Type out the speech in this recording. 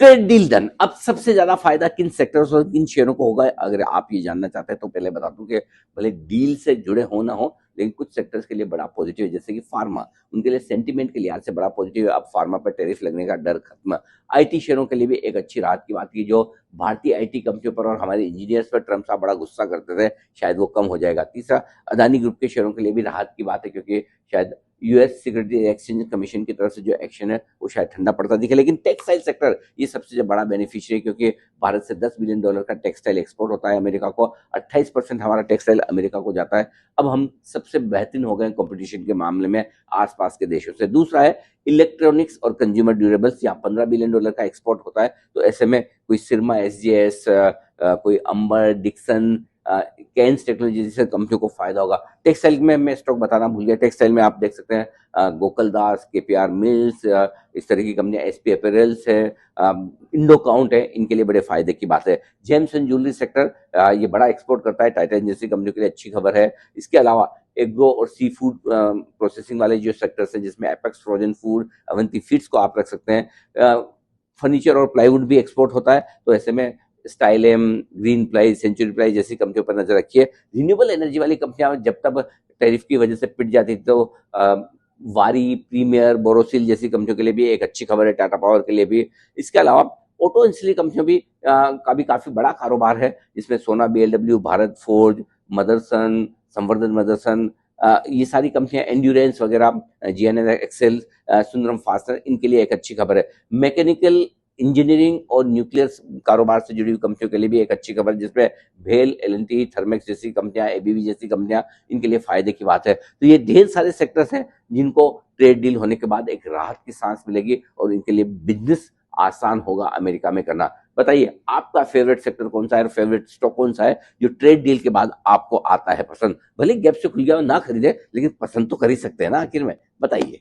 Trade deal done. अब सबसे ज्यादा फायदा किन सेक्टर्स और किन शेयरों को होगा, अगर आप ये जानना चाहते हैं तो पहले बता दूं कि भले डील से जुड़े हो ना हो, लेकिन कुछ सेक्टर्स के लिए बड़ा पॉजिटिव है, जैसे कि फार्मा, उनके लिए सेंटीमेंट के लिहाज से बड़ा पॉजिटिव है। अब फार्मा पर टैरिफ लगने का डर खत्म। आईटी शेयरों के लिए भी एक अच्छी राहत की बात की, जो भारतीय आईटी कंपनियों पर और हमारे इंजीनियर्स पर ट्रम्प साहब बड़ा गुस्सा करते थे, शायद वो कम हो जाएगा। तीसरा, अदानी ग्रुप के शेयरों के लिए भी राहत की बात है, क्योंकि शायद यूएस सिक्योरिटी एक्सचेंज कमीशन की तरफ से जो एक्शन है वो शायद ठंडा पड़ता दिखे। लेकिन टेक्सटाइल सेक्टर ये सबसे जो बड़ा बेनिफिशियरी है, क्योंकि भारत से $10 बिलियन का टेक्सटाइल एक्सपोर्ट होता है अमेरिका को, 28% हमारा टेक्सटाइल अमेरिका को जाता है। अब हम सबसे बेहतरीन हो गए कंपटीशन के मामले में आसपास के देशों से। दूसरा है इलेक्ट्रॉनिक्स और कंज्यूमर ड्यूरेबल्स, यहाँ $15 बिलियन का एक्सपोर्ट होता है। तो ऐसे में कोई सिरमा एसजीएस, कोई अंबर, डिक्सन, कैंस टेक्नोलॉजी जैसे कंपनियों को फायदा होगा। टेक्सटाइल में मैं स्टॉक बताना भूल गया, टेक्सटाइल में आप देख सकते हैं गोकुलदास, केपीआर मिल्स, इस तरह की कंपनियां, एसपी अपैरल्स है, इंडो काउंट है, इनके लिए बड़े फायदे की बात है। जेम्स एंड ज्वेलरी सेक्टर ये बड़ा एक्सपोर्ट करता है, टाइटन जैसी कंपनियों के लिए अच्छी खबर है। इसके अलावा एग्रो और सी फूड प्रोसेसिंग वाले जो सेक्टर्स हैं, जिसमें apex frozen food, Avanti feeds को आप रख सकते हैं। फर्नीचर और प्लाईवुड भी एक्सपोर्ट होता है, तो ऐसे में स्टाइलेम, ग्रीन प्लाई, सेंचुरी प्लाई जैसी कंपनियों पर नजर रखिए। रिन्यूएबल एनर्जी वाली कंपनियां जब तक टैरिफ की वजह से पिट जाती थी, तो वारी, प्रीमियर, बोरोसिल जैसी कंपनियों के लिए भी एक अच्छी खबर है, टाटा पावर के लिए भी। इसके अलावा ऑटो इंडस्ट्री कंपनियों भी का भी काफी बड़ा कारोबार है, जिसमें सोना, बीएलडब्ल्यू, भारत फोर्ज, मदरसन, संवर्धन मदरसन, ये सारी कंपनियां, एंड्योरेंस वगैरह, जीएनएल एक्सेल, सुंदरम फास्टनर, इनके लिए एक अच्छी खबर है। मैकेनिकल इंजीनियरिंग और न्यूक्लियर कारोबार से जुड़ी हुई कंपनियों के लिए भी एक अच्छी खबर, जिसमें भेल, एलएनटी, थर्मेक्स जैसी कंपनियां, एबीबी जैसी कंपनियां, इनके लिए फायदे की बात है। तो ये ढेर सारे सेक्टर्स हैं जिनको ट्रेड डील होने के बाद एक राहत की सांस मिलेगी और इनके लिए बिजनेस आसान होगा अमेरिका में करना। बताइए आपका फेवरेट सेक्टर कौन सा है, फेवरेट स्टॉक कौन सा है जो ट्रेड डील के बाद आपको आता है पसंद? भले गैप से खुल गया हो ना खरीदे, लेकिन पसंद तो कर ही सकते हैं ना आखिर में। बताइए।